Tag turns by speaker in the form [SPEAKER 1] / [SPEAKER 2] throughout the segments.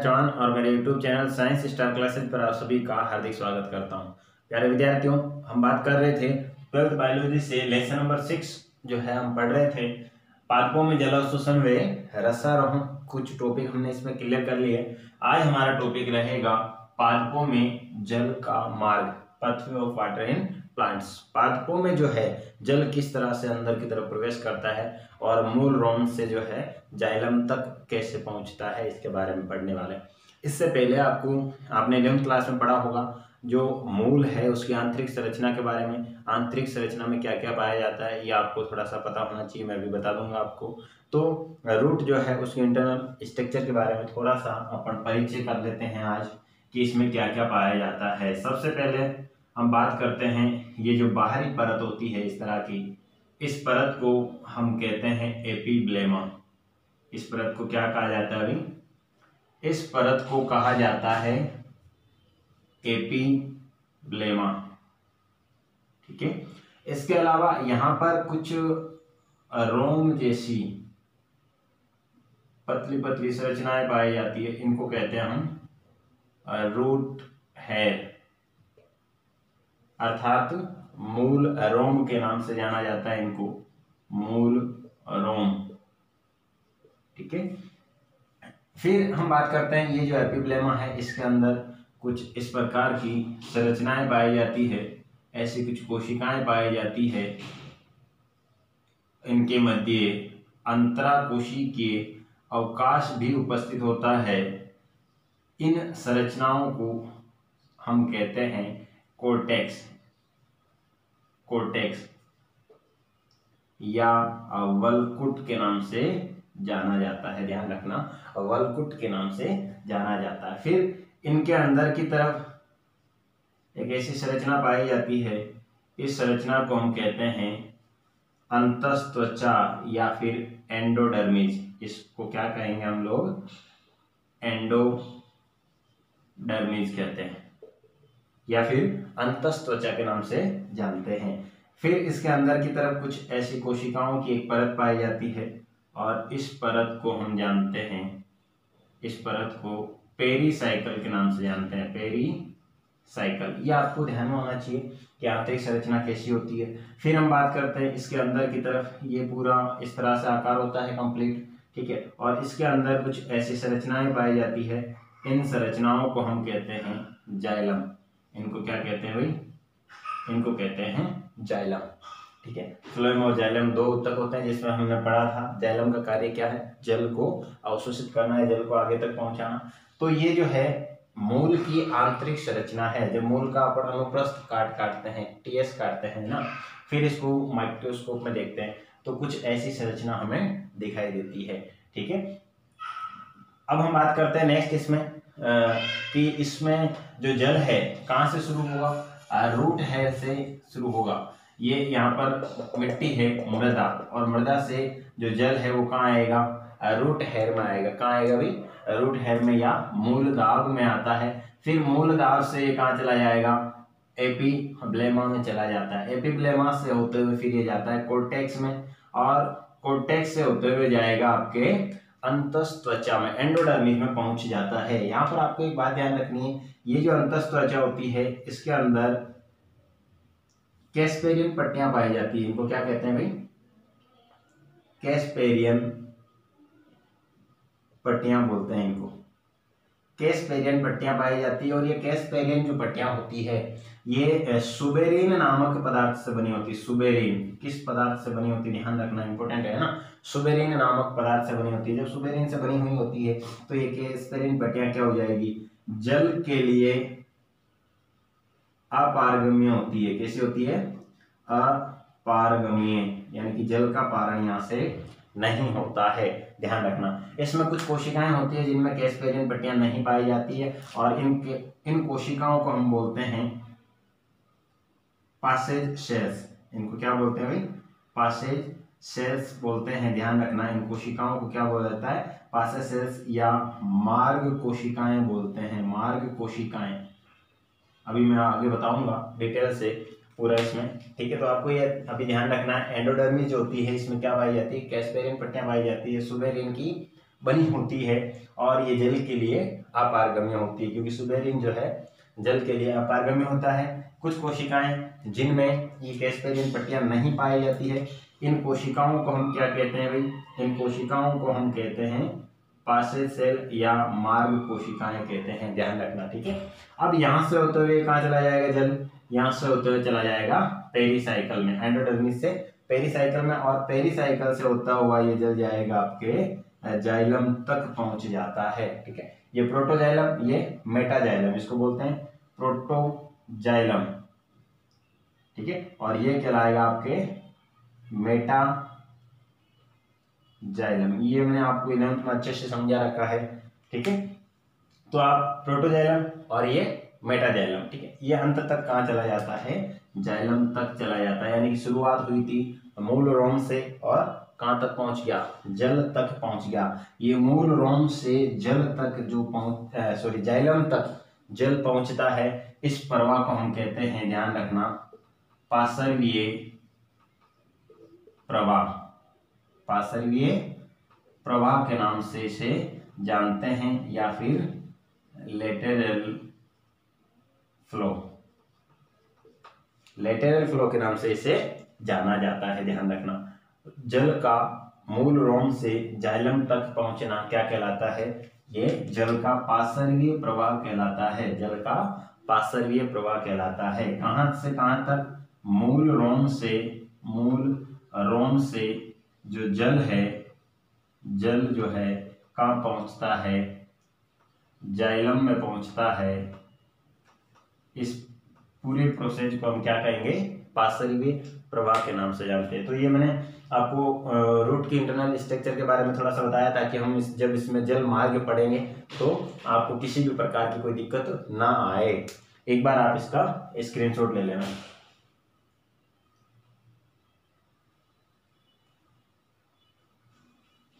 [SPEAKER 1] चौहान और मेरे YouTube channel science star classes पर आप सभी का हार्दिक स्वागत करता हूं। प्यारे विद्यार्थियों, हम बात कर रहे थे 12th बायोलॉजी से लेसन नंबर 6 जो है हम पढ़ रहे थे पादपों में जल अवशोषण व रसारोहण। कुछ टॉपिक हमने इसमें क्लियर कर लिए। आज हमारा टॉपिक रहेगा पादपों में जल का मार्ग, pathway of water in plants. पादपों में जो है जल किस तरह से अंदर की तरफ प्रवेश करता है और मूल रोम से जो है जाइलम तक कैसे पहुंचता है, इसके बारे में पढ़ने वाले। इससे पहले आपने 11th क्लास में पढ़ा होगा जो मूल है उसकी आंतरिक संरचना के बारे में। आंतरिक संरचना में क्या क्या पाया जाता है ये आपको थोड़ा सा पता होना चाहिए, मैं भी बता दूंगा आपको। तो रूट जो है उसके इंटरनल स्ट्रक्चर के बारे में थोड़ा सा अपन परिचय कर लेते हैं आज कि इसमें क्या क्या पाया जाता है। सबसे पहले हम बात करते हैं ये जो बाहरी परत होती है इस तरह की, इस परत को हम कहते हैं एपिब्लेमा। इस परत को क्या कहा जाता है अभी? इस परत को कहा जाता है एपिब्लेमा। ठीक है। इसके अलावा यहां पर कुछ रोम जैसी पतली पतली संरचनाएं पाई जाती है, इनको कहते हैं हम रूट हेयर, अर्थात मूल रोम के नाम से जाना जाता है इनको, मूल रोम। ठीक है। फिर हम बात करते हैं ये जो एपिब्लेमा है इसके अंदर कुछ इस प्रकार की संरचनाएं पाई जाती है, ऐसी कुछ कोशिकाएं पाई जाती है। इनके मध्य अंतराकोशिकीय अवकाश भी उपस्थित होता है। इन संरचनाओं को हम कहते हैं कोर्टेक्स, कोर्टेक्स या वल्कुट के नाम से जाना जाता है। ध्यान रखना, वल्कुट के नाम से जाना जाता है। फिर इनके अंदर की तरफ एक ऐसी संरचना पाई जाती है, इस संरचना को हम कहते हैं अंतस्त्वचा या फिर एंडोडर्मिस। इसको क्या कहेंगे हम लोग? एंडोडर्मिस कहते हैं या फिर अंतस्त्वचा के नाम से जानते हैं। फिर इसके अंदर की तरफ कुछ ऐसी कोशिकाओं की एक परत पाई जाती है और इस परत को हम जानते हैं, इस परत को पेरीसाइकल के नाम से जानते हैं, पेरीसाइकल। ये आपको ध्यान में होना चाहिए कि आंतरिक संरचना कैसी होती है। फिर हम बात करते हैं इसके अंदर की तरफ, ये पूरा इस तरह से आकार होता है कंप्लीट। ठीक है। और इसके अंदर कुछ ऐसी संरचनाएं पाई जाती है, इन संरचनाओं को हम कहते हैं जाइलम। इनको क्या कहते हैं भाई? इनको कहते हैं जाइलम। ठीक है। फ्लोएम और जाइलम दो ऊतक होते हैं जिसमें हमने पढ़ा था जाइलम का कार्य क्या है? जल को अवशोषित करना है, जल को आगे तक पहुंचाना। तो ये जो है मूल की आंतरिक संरचना है। जब मूल का अपन अनुप्रस्थ काटते हैं, टीएस काटते हैं ना, फिर इसको माइक्रोस्कोप में देखते हैं तो कुछ ऐसी संरचना हमें दिखाई देती है। ठीक है। अब हम बात करते हैं नेक्स्ट इसमें कि इसमें जो जल है कहाँ से शुरू होगा? रूट हेयर से शुरू होगा। ये यहाँ पर मिट्टी है, मृदा, और मृदा से जो जल है वो कहाँ आएगा? रूट हेयर में आएगा। कहाँ आएगा भाई? रूट हेयर में या मूल दाब में आता है। फिर मूल दाब से ये कहाँ चला जाएगा? एपिब्लेमा में चला जाता है। एपिब्लेमा से होते हुए फिर ये जाता है कोर्टेक्स में, और कोर्टेक्स से होते हुए जाएगा आपके अंतस्त्वचा में, एंडोडर्मिस में पहुंच जाता है। यहाँ पर आपको एक बात ध्यान रखनी है, ये जो अंतस्त्वचा होती है इसके अंदर कैस्पेरियन पट्टियां पाई जाती है। इनको क्या कहते हैं भाई? कैस्पेरियन पट्टियां बोलते हैं इनको। कैस्पेरियन पट्टियां पाई जाती है और ये कैस्पेरियन जो पट्टियां होती है ये सुबेरिन नामक पदार्थ से बनी होती है। सुबेरिन किस पदार्थ से बनी होती है? ध्यान रखना, इंपॉर्टेंट है ना। सुबेरिन नामक पदार्थ से बनी होती है। जब सुबेरिन से बनी हुई होती है तो ये कैस्पेरियन पट्टियां क्या हो जाएगी? जल के लिए अपारगम्य होती है। कैसी होती है? अपारगम्य, यानी कि जल का पारण यहाँ से नहीं होता है। ध्यान रखना। इसमें कुछ कोशिकाएं होती है जिनमें कैस्पेरियन पट्टियां नहीं पाई जाती है और इन कोशिकाओं को हम बोलते हैं पासेज सेल्स। इनको क्या बोलते हैं भाई? पासेज सेल्स बोलते हैं। ध्यान रखना, इन कोशिकाओं को क्या बोला जाता है? पासेज सेल्स या मार्ग कोशिकाएं बोलते हैं। मार्ग कोशिकाएं अभी मैं आगे बताऊंगा डिटेल से पूरा इसमें। ठीक है। तो आपको ये अभी ध्यान रखना है, एंडोडर्मिस जो होती है इसमें क्या पाई जाती है? कैस्पेरियन पट्टियां पाई जाती है। सुबेरिन की बनी होती है और ये जल के लिए अपारगम्य होती है, क्योंकि सुबेरिन जो है जल के लिए अपारगम्य होता है। कुछ कोशिकाएं जिनमें ये कैस्पेरियन पट्टियां नहीं पाई जाती है, इन कोशिकाओं को हम क्या कहते हैं भाई, इन कोशिकाओं को हम कहते हैं पासे सेल या मार्ग कोशिकाएं कहते हैं, ध्यान रखना, ठीक है। अब यहाँ से होते हुए कहाँ चला जाएगा जल, यहाँ से होते हुए चला जाएगा पेरिसाइकिल में, एंडोडर्मिस से पेरिसाइकिल में, और पेरिसाइकिल से होता हुआ ये जल जाएगा आपके जाइलम तक पहुंच जाता है, ठीक है। ये प्रोटोजाइलम, ये मेटाजाइलम, इसको बोलते हैं प्रोटोजाइलम, ठीक है। और ये कहलाएगा आपके मेटा जाइलम। ये मैंने आपको 11th में अच्छे से समझा रखा है, ठीक है। तो आप प्रोटोजाइलम और ये मेटाजाइलम, ठीक है, ये अंत तक कहाँ चला जाता है, जाइलम तक चला जाता है। यानी कि शुरुआत हुई थी मूल रोम से और कहाँ तक पहुंच गया, जल तक पहुंच गया। ये मूल रोम से जल तक जो जाइलम तक जल पहुंचता है, इस प्रवाह को हम कहते हैं, ध्यान रखना, पार्श्वीय प्रवाह। पार्श्वीय प्रवाह के नाम से इसे जानते हैं, या फिर लेटरल फ्लो, लेटरल फ्लो के नाम से इसे जाना जाता है, ध्यान रखना। जल का मूल रोम से जाइलम तक पहुंचना क्या कहलाता है, ये जल का पार्श्वीय प्रवाह कहलाता है, जल का पार्श्वीय प्रवाह कहलाता है। कहां से कहां तक, मूल रोम से जो जल है, जल जो है कहाँ पहुंचता है, जाइलम में पहुंचता है। इस पूरे प्रोसेस को हम क्या कहेंगे, पार्श्वीय प्रवाह के नाम से जानते हैं। तो ये मैंने आपको रूट की इंटरनल स्ट्रक्चर के बारे में थोड़ा सा बताया, ताकि हम जब इसमें जल मार्ग पढ़ेंगे तो आपको किसी भी प्रकार की कोई दिक्कत ना आए। एक बार आप इसका स्क्रीनशॉट ले लेना।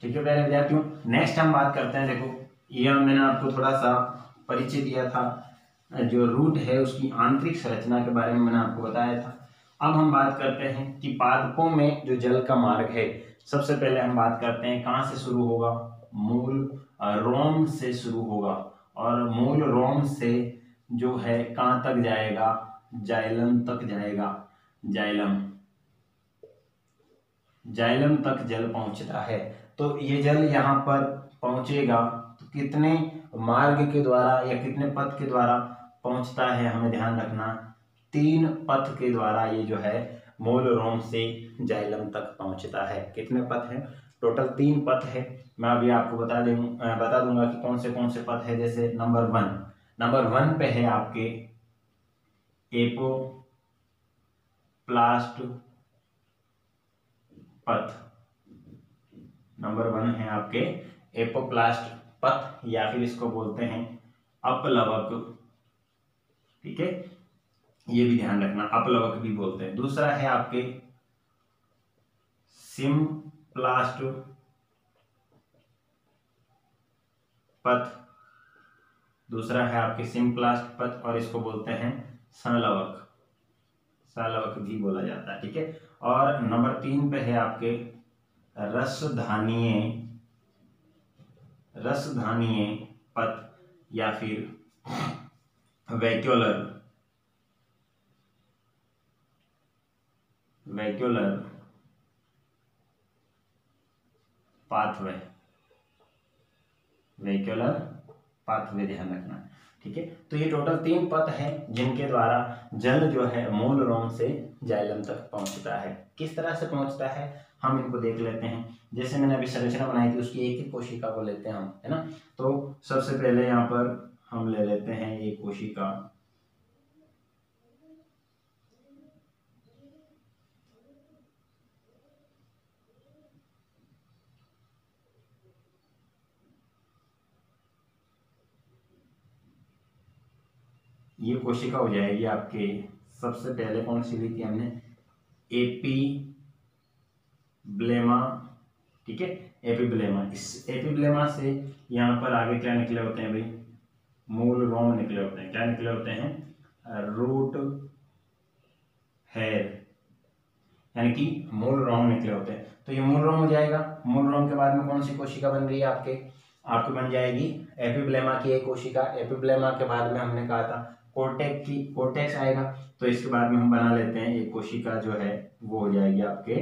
[SPEAKER 1] ठीक है प्यारे विद्यार्थियों, नेक्स्ट हम बात करते हैं, देखो ये मैंने आपको थोड़ा सा परिचय दिया था, जो रूट है उसकी आंतरिक संरचना के बारे में मैंने आपको बताया था। अब हम बात करते हैं कि पादपों में जो जल का मार्ग है, सबसे पहले हम बात करते हैं कहाँ से शुरू होगा, मूल रोम से शुरू होगा, और मूल रोम से जो है कहाँ तक जाएगा, जाइलम तक जाएगा। जाइलम तक जल पहुंचता है। तो ये जल यहाँ पर पहुंचेगा तो कितने मार्ग के द्वारा या कितने पथ के द्वारा पहुंचता है, हमें ध्यान रखना, 3 पथ के द्वारा ये जो है मूल रोम से जाइलम तक पहुंचता है। कितने पथ हैं, टोटल 3 पथ है। मैं अभी आपको बता दूंगा कि कौन से पथ है। जैसे नंबर 1 पे है आपके एपोप्लास्ट पथ। नंबर 1 है आपके एपोप्लास्ट पथ, या फिर इसको बोलते हैं अपलवक, ठीक है, ये भी ध्यान रखना, अपलवक भी बोलते हैं। दूसरा है आपके सिम्प्लास्ट पथ, दूसरा है आपके सिम्प्लास्ट पथ, और इसको बोलते हैं संलवक भी बोला जाता है, ठीक है। और नंबर 3 पे है आपके रसधानीय पथ, या फिर वैक्यूलर पाथवे, ध्यान रखना, ठीक है। तो ये टोटल 3 पथ हैं जिनके द्वारा जल जो है मूल रोम से जाइलम तक पहुंचता है। किस तरह से पहुंचता है हम इनको देख लेते हैं। जैसे मैंने अभी संरचना बनाई थी, उसकी एक कोशिका को लेते हैं हम, है ना। तो सबसे पहले यहाँ पर हम ले लेते हैं ये कोशिका, ये कोशिका हो जाएगी आपके, सबसे पहले कौन सी ली थी हमने, एपीब्लेमा, ठीक है, एपीब्लेमा। इस एपीब्लेमा से यहाँ पर आगे क्या निकले होते हैं भाई, मूल रोम निकले होते हैं। क्या निकले होते हैं, रूट हेयर, यानी कि मूल रोम निकले होते हैं। तो ये मूल रोम हो जाएगा। मूल रोम के बाद में कौन सी कोशिका बन रही है आपकी बन जाएगी एपिब्लेमा की एक कोशिका। एपिब्लेमा के बाद में हमने कहा था कोर्टेक्स आएगा। तो इसके बाद में हम बना लेते हैं एक कोशिका जो है वो हो जाएगी आपके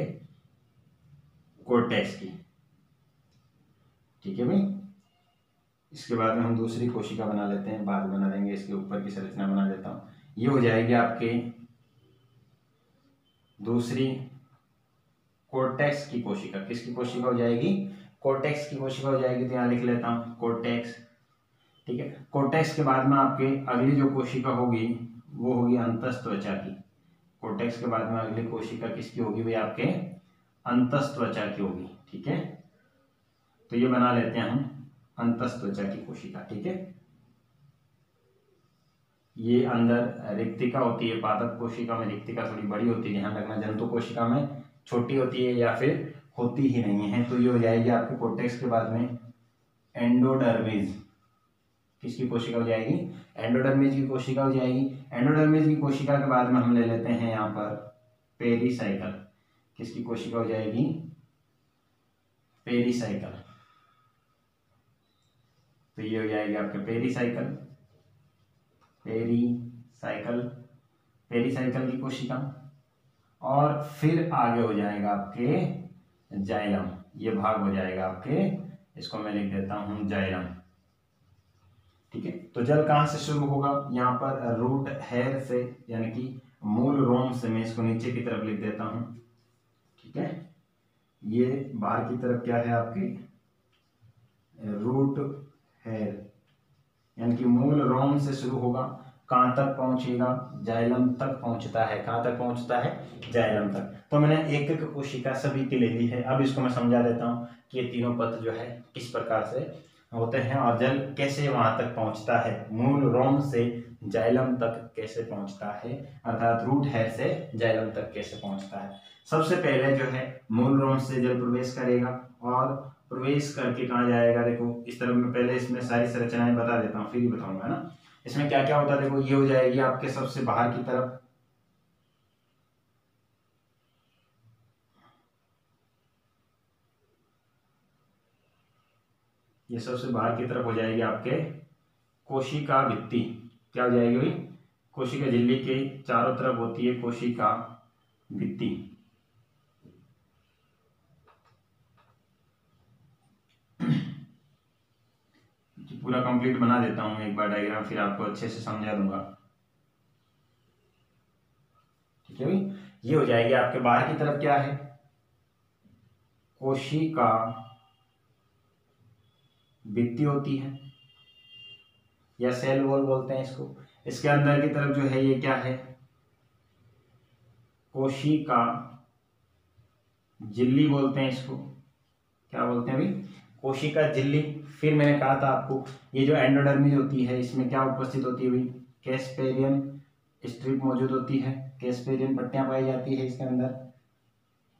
[SPEAKER 1] कोर्टेक्स की। ठीक है भाई। इसके बाद में हम दूसरी कोशिका बना लेते हैं, बाद में बना देंगे, इसके ऊपर की संरचना बना देता हूं। ये हो जाएगी आपके दूसरी कोर्टेक्स की कोशिका। किसकी कोशिका हो जाएगी? कोर्टेक्स की कोशिका हो जाएगी। तो यहाँ लिख लेता हूँ कोर्टेक्स। ठीक है। कोर्टेक्स के बाद में आपके अगली जो कोशिका होगी वो होगी अंतस्त्वचा की। कोर्टेक्स के बाद में अगली कोशिका किसकी होगी भाई? आपके अंतस्त्वचा की होगी। ठीक है। तो ये बना लेते हैं हम अंतस्त्वचा की कोशिका। ठीक है। ये अंदर रिक्तिका होती है, पादप कोशिका में रिक्तिका थोड़ी बड़ी होती है, ध्यान रखना। जंतु कोशिका में छोटी होती है या फिर होती ही नहीं है। तो ये हो जाएगी आपके कोर्टेक्स के बाद में एंडोडर्मिस। किसकी कोशिका हो जाएगी? एंडोडर्मिस की कोशिका हो जाएगी। एंडोडर्मिस की कोशिका के बाद में हम ले लेते हैं यहाँ पर पेरीसाइकल। किसकी कोशिका हो जाएगी? पेरीसाइकल। तो ये हो जाएगी आपके पेरीसाइकल पेरीसाइकल की कोशिका। और फिर आगे हो जाएगा आपके जाइलम। ये भाग हो जाएगा आपके, इसको मैं लिख देता हूं जाइलम। ठीक है। तो जल कहां से शुरू होगा? यहाँ पर रूट हेयर से, यानी कि मूल रोम से। मैं इसको नीचे की तरफ लिख देता हूं। ठीक है। ये बाहर की तरफ क्या है आपकी? रूट हेयर, यानी कि मूल रोम से शुरू होगा। कहां तक पहुंचेगा? जाइलम तक पहुंचता है। कहां तक पहुंचता है? जाइलम तक। तो मैंने एक एक कोशिका सभी की ले ली है। अब इसको मैं समझा देता हूं कि ये तीनों पत्र जो है किस प्रकार से होते हैं और जल कैसे वहां तक पहुंचता है, मूल रोम से जाइलम तक कैसे पहुंचता है, अर्थात रूट हेयर से जाइलम तक कैसे पहुंचता है। सबसे पहले जो है मूल रोम से जल प्रवेश करेगा और प्रवेश करके कहाँ जाएगा? देखो इस तरफ में पहले इसमें सारी संरचनाएं बता देता हूँ, फिर ही बताऊंगा ना। इसमें क्या क्या होता है? देखो ये हो जाएगी आपके सबसे बाहर की तरफ, ये सबसे बाहर की तरफ हो जाएगी आपके कोशिका भित्ति। क्या हो जाएगी भाई? कोशिका झिल्ली के चारों तरफ होती है कोशिका भित्ति। पूरा कंप्लीट बना देता हूं एक बार डायग्राम, फिर आपको अच्छे से समझा दूंगा। ठीक है भाई। ये हो जाएगी आपके बाहर की तरफ क्या है? कोशिका भित्ति होती है या सेल वॉल बोलते हैं इसको। इसके अंदर की तरफ जो है ये क्या है? कोशिका झिल्ली बोलते हैं इसको। क्या बोलते हैं भाई? कोशिका झिल्ली। फिर मैंने कहा था आपको ये जो एंडोडर्मिस होती है इसमें क्या उपस्थित होती है भाई? कैस्पेरियन स्ट्रिप मौजूद होती है, कैस्पेरियन पट्टियां पाई जाती है इसके अंदर।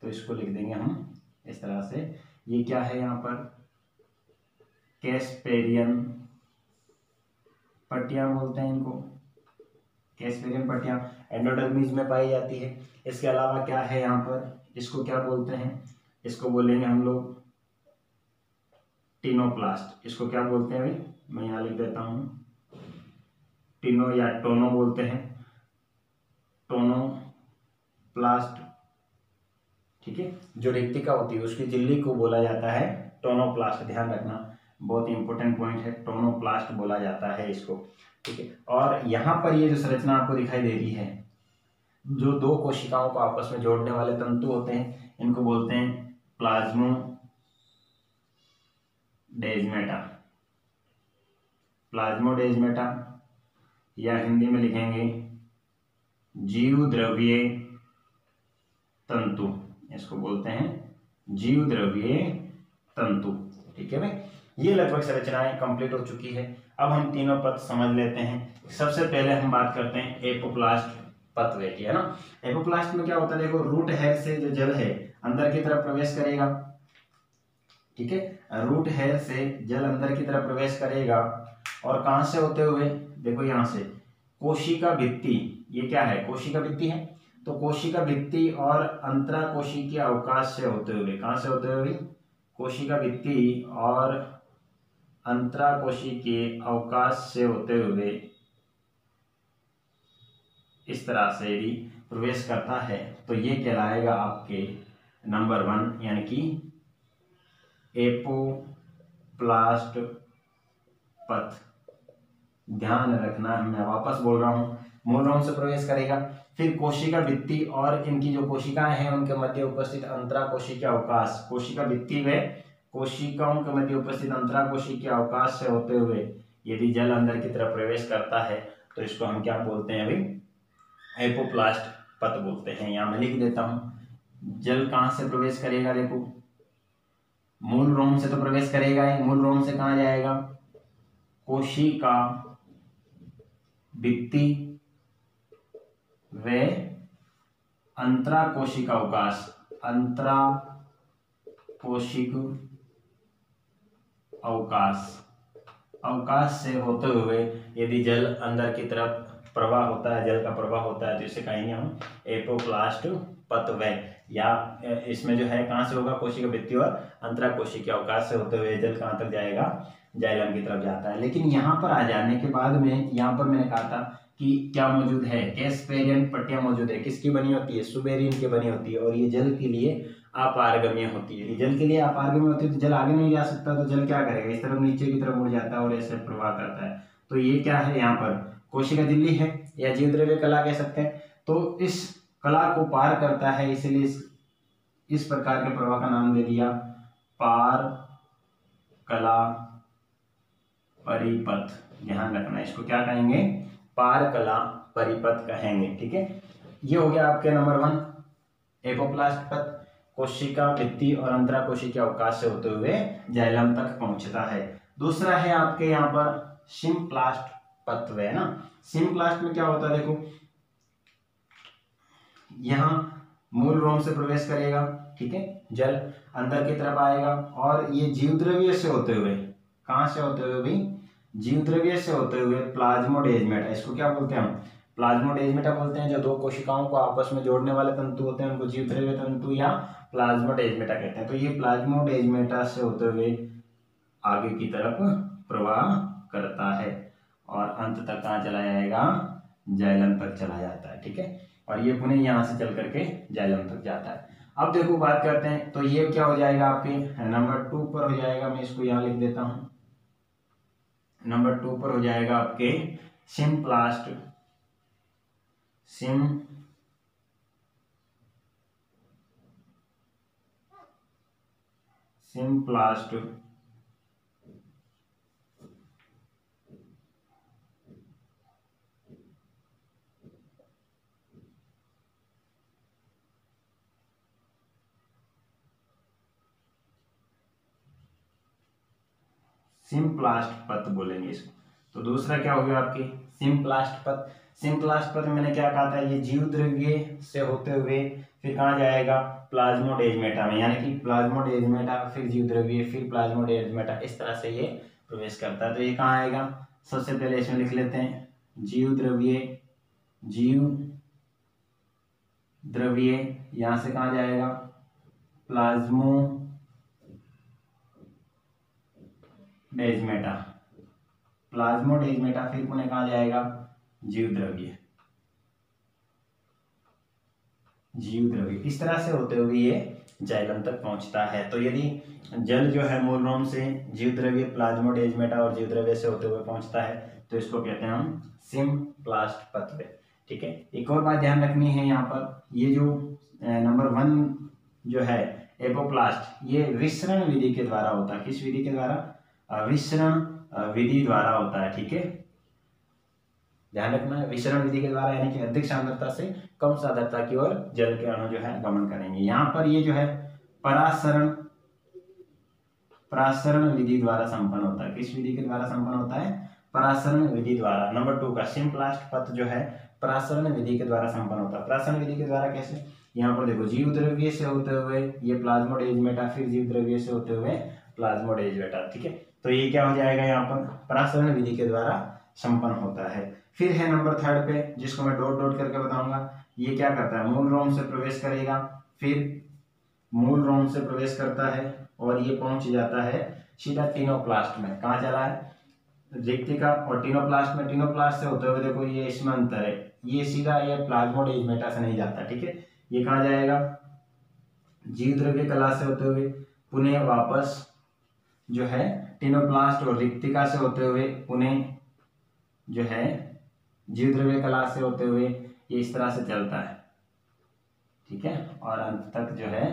[SPEAKER 1] तो इसको लिख देंगे हम इस तरह से। ये क्या है? यहाँ पर कैस्पेरियन पट्टियां बोलते हैं इनको। कैस्पेरियन पट्टियां एंडोडर्मिस में पाई जाती है। इसके अलावा क्या है यहाँ पर? इसको क्या बोलते हैं? इसको बोलेंगे हम लोग टिनोप्लास्ट। इसको क्या बोलते हैं भाई? मैं यहाँ लिख देता हूँ टिनो या टोनो बोलते हैं, टोनोप्लास्ट। ठीक है। जो रिक्तिका होती है उसकी झिल्ली को बोला जाता है टोनोप्लास्ट। ध्यान रखना, बहुत ही इंपॉर्टेंट पॉइंट है, टोनोप्लास्ट बोला जाता है इसको। ठीक है। और यहाँ पर ये जो संरचना आपको दिखाई दे रही है, जो दो कोशिकाओं को आपस में जोड़ने वाले तंतु होते हैं, इनको बोलते हैं प्लाज्मोडेजमेटा, या हिंदी में लिखेंगे जीव द्रव्य तंतु। इसको बोलते हैं जीव द्रव्य तंतु। ठीक है भाई। ये लगभग संरचनाएं कंप्लीट हो चुकी है। अब हम तीनों पद समझ लेते हैं। सबसे पहले हम बात करते हैं एपोप्लास्ट पतवे की, है ना। एपोप्लास्ट में क्या होता है? देखो रूट हेयर से जो जल है अंदर की तरफ प्रवेश करेगा। ठीक है। रूट हेयर से जल अंदर की तरफ प्रवेश करेगा और कहां से होते हुए? देखो यहां से कोशिका भित्ति। ये क्या है? कोशिका भित्ति है। तो कोशिका भित्ति और अंतरा कोशिकीय अवकाश से होते हुए, कहाँ से होते हुए? कोशिका भित्ति और अंतरा कोशिकीय अवकाश से होते हुए इस तरह से यदि प्रवेश करता है तो ये कहलाएगा आपके नंबर 1 यानी कि एपोप्लास्ट पथ। ध्यान रखना, मैं वापस बोल रहा हूँ, मूल रोम से प्रवेश करेगा, फिर कोशिका भित्ति और इनकी जो कोशिकाएं हैं उनके मध्य उपस्थित अंतरा कोशिकीय अवकाश, कोशिका भित्ति व कोशिकाओं के मध्य उपस्थित अंतरा कोशिकीय अवकाश से होते हुए यदि जल अंदर की तरफ प्रवेश करता है तो इसको हम क्या बोलते हैं? अभी एपोप्लास्ट पथ बोलते हैं। यहाँ मैं लिख देता हूँ, जल कहाँ से प्रवेश करेगा? देखो, मूल रोम से तो प्रवेश करेगा ही, मूल रोम से कहाँ जाएगा? कोशिका भित्ति व अंतरा कोशिका अवकाश, अंतरा कोशिक अवकाश से होते हुए यदि जल अंदर की तरफ प्रवाह होता है, जल का प्रवाह होता है तो इसे कहेंगे हम एपोप्लास्ट पथव्य, या इसमें जो है कहाँ से होगा? कोशिका भित्ति और अंतरा कोशिकीय अवकाश से होते हुए जल कहाँ तक जाएगा? जाइलम की तरफ जाता है। लेकिन यहाँ पर आ जाने के बाद में यहाँ पर मैंने कहा था कि क्या मौजूद है? कैस्पेरियन पट्टियां मौजूद है। किसकी बनी होती है? सुबेरिन की बनी होती है, और ये जल के लिए अपारगम्य होती है। जल के लिए अपारगम्य होती है तो जल आगे नहीं जा सकता, तो जल क्या करेगा? इस तरफ नीचे की तरफ मुड़ जाता है और ऐसे प्रवाह करता है। तो ये क्या है? यहाँ पर कोशिका झिल्ली है या जीवद्रव्य कला कह सकते हैं। तो इस कला को पार करता है, इसलिए इस प्रकार के प्रवाह का नाम दे दिया पार कला परिपथ। ध्यान रखना, इसको क्या कहेंगे? पार कला परिपथ कहेंगे। ठीक है, ये हो गया आपके नंबर 1 एपोप्लास्ट पथ, कोशिका भित्ति और अंतरा कोशिकीय अवकाश से होते हुए जाइलम तक पहुंचता है। दूसरा है आपके यहाँ पर सिम्प्लास्ट पथ, है ना। सिम्प्लास्ट में क्या होता है? देखो, यहाँ मूल रोम से प्रवेश करेगा, ठीक है, जल अंदर की तरफ आएगा और ये जीवद्रव्य से होते हुए, कहाँ से होते हुए भाई? जीवद्रव्य से होते हुए प्लाज्मोडेजमेटा, इसको क्या बोलते हैं हम? प्लाज्मोडेजमेटा बोलते हैं। जो दो कोशिकाओं को आपस में जोड़ने वाले तंतु होते हैं उनको जीवद्रव्य तंतु या प्लाज्मोडेजमेटा कहते हैं। तो ये प्लाज्मोडेजमेटा से होते हुए आगे की तरफ प्रवाह करता है और अंत तक कहाँ चला जाएगा? जाइलम तक चला जाता है। ठीक है, और ये पुनः यहाँ से चल करके जाइलम तक जाता है। अब देखो बात करते हैं, तो ये क्या हो जाएगा? आपके नंबर 2 पर हो जाएगा। मैं इसको यहाँ लिख देता हूँ, नंबर 2 पर हो जाएगा आपके सिम्प्लास्ट सिम्प्लास्ट पथ बोलेंगे इसको। तो दूसरा क्या हो गया आपके? सिम्प्लास्ट पथ। सिम्प्लास्ट पथ में मैंने क्या कहा था? ये जीवद्रव्य से होते हुए फिर कहाँ जाएगा? प्लाज्मोडेजमेटा में, यानी कि प्लाज्मोडेजमेटा फिर जीवद्रव्य फिर प्लाज्मोडेजमेटा, इस तरह से ये प्रवेश करता है। तो ये कहाँ आएगा? सबसे पहले इसमें लिख लेते हैं जीवद्रव्य, यहाँ से कहाँ जाएगा? प्लाज्मोडेजमेटा, फिर पुनः कहाँ जाएगा? जीवद्रव्य। इस तरह से होते हुए ये जाइलम तक पहुंचता है। तो यदि जल जो है मूल रोम से जीवद्रव्य, प्लाज्मोडेजमेटा और जीवद्रव्य से होते हुए पहुंचता है तो इसको कहते हैं हम सिम्प्लास्ट पथ। ठीक है, एक और बात ध्यान रखनी है यहाँ पर, ये जो नंबर 1 जो है एपोप्लास्ट, ये विसरण विधि के द्वारा होता है। किस विधि के द्वारा? विसरण विधि द्वारा होता है। ठीक है, ध्यान रखना है, विसरण विधि के द्वारा, यानी कि अधिक सांद्रता से कम सांद्रता की ओर जल के अणु जो है गमन करेंगे। यहाँ पर ये जो है परासरण विधि द्वारा संपन्न होता है। किस विधि के द्वारा संपन्न होता है? परासरण विधि द्वारा। नंबर 2 का सिम्प्लास्ट पथ जो है परासरण विधि के द्वारा संपन्न होता है। परासरण विधि के द्वारा कैसे? यहाँ पर देखो, जीवद्रव्य से होते हुए ये प्लाज्मोडेजमेटा, फिर जीवद्रव्य से होते हुए प्लाज्मोडेजमेटा। ठीक है, तो ये क्या हो जाएगा? यहाँ पर परासरण विधि के द्वारा संपन्न होता है। फिर है नंबर 3 पे, जिसको मैं डॉट डॉट करके बताऊंगा, ये क्या करता है, मूल रोम से प्रवेश करेगा, फिर मूल रोम से प्रवेश करता है और ये पहुंच जाता है सीधा टीनोप्लास्ट में। कहाँ चला है, रिक्तिका और टीनोप्लास्ट में। टीनोप्लास्ट से होते हुए देखो ये इसमें अंतर है, ये सीधा ये प्लाज्मोडेमाटा से नहीं जाता, ठीक है। ये कहाँ जाएगा, जीव द्रव्य कला से होते हुए पुनः वापस जो है टीनोप्लास्ट और रिक्तिका से होते हुए पुनः जो है जीव द्रव्य कला से होते हुए ये इस तरह से चलता है, ठीक है, और अंत तक जो है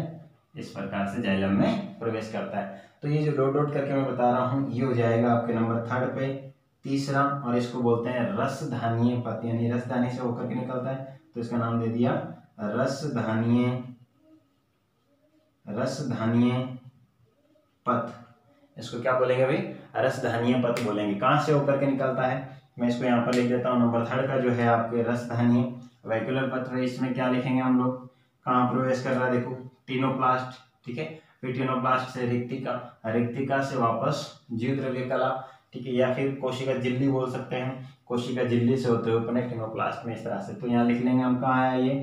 [SPEAKER 1] इस प्रकार से जाइलम में प्रवेश करता है। तो ये जो डॉट डॉट करके मैं बता रहा हूँ ये हो जाएगा आपके नंबर 3 पे। तीसरा, और इसको बोलते हैं रसधानीय पथ, यानी रसधानी से होकर के निकलता है तो इसका नाम दे दिया रसधानीय पथ। इसको क्या बोलेंगे भाई, रसधानीय पथ बोलेंगे। कहाँ से होकर के निकलता है, मैं इसको यहाँ पर लिख देता हूँ। नंबर 3 का जो है आपके रसधानीय वैक्यूलर पथ है, इसमें क्या लिखेंगे हम लोग, कहाँ प्रवेश कर रहा है, देखो टीनोप्लास्ट, ठीक है। फिर टीनोप्लास्ट से रिक्तिका से वापस जीव द्रव्य कला, ठीक है, या फिर कोशिका झिल्ली बोल सकते हैं, कोशिका झिल्ली से होते हुए अपने टीनोप्लास्ट में इस तरह से। तो यहाँ लिख लेंगे हम, कहाँ है ये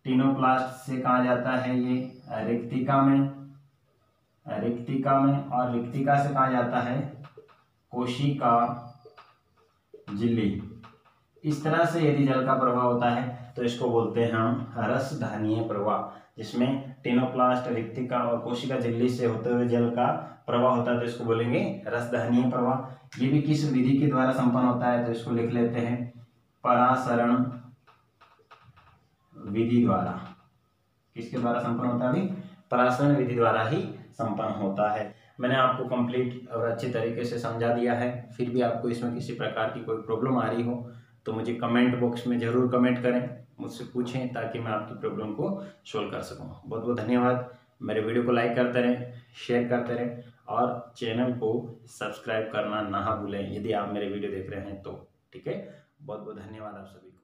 [SPEAKER 1] टीनोप्लास्ट से कहा जाता है ये रिक्तिका में, और रिक्तिका से कहा जाता है कोशिका झिल्ली। इस तरह से यदि जल का प्रवाह होता है तो इसको बोलते हैं हम रसधानीय प्रवाह, जिसमें टीनोप्लास्ट, रिक्तिका और कोशिका झिल्ली से होते हुए जल का प्रवाह होता है तो इसको बोलेंगे रसधानीय प्रवाह। ये भी किस विधि के द्वारा संपन्न होता है तो इसको लिख लेते हैं परासरण विधि द्वारा। किसके द्वारा संपन्न होता है, परासरण विधि द्वारा ही संपन्न होता है। मैंने आपको कंप्लीट और अच्छे तरीके से समझा दिया है। फिर भी आपको इसमें किसी प्रकार की कोई प्रॉब्लम आ रही हो तो मुझे कमेंट बॉक्स में ज़रूर कमेंट करें, मुझसे पूछें ताकि मैं आपकी प्रॉब्लम को सोल्व कर सकूं। बहुत बहुत धन्यवाद। मेरे वीडियो को लाइक करते रहें, शेयर करते रहें और चैनल को सब्सक्राइब करना ना भूलें यदि आप मेरे वीडियो देख रहे हैं तो, ठीक है। बहुत बहुत धन्यवाद आप सभी को।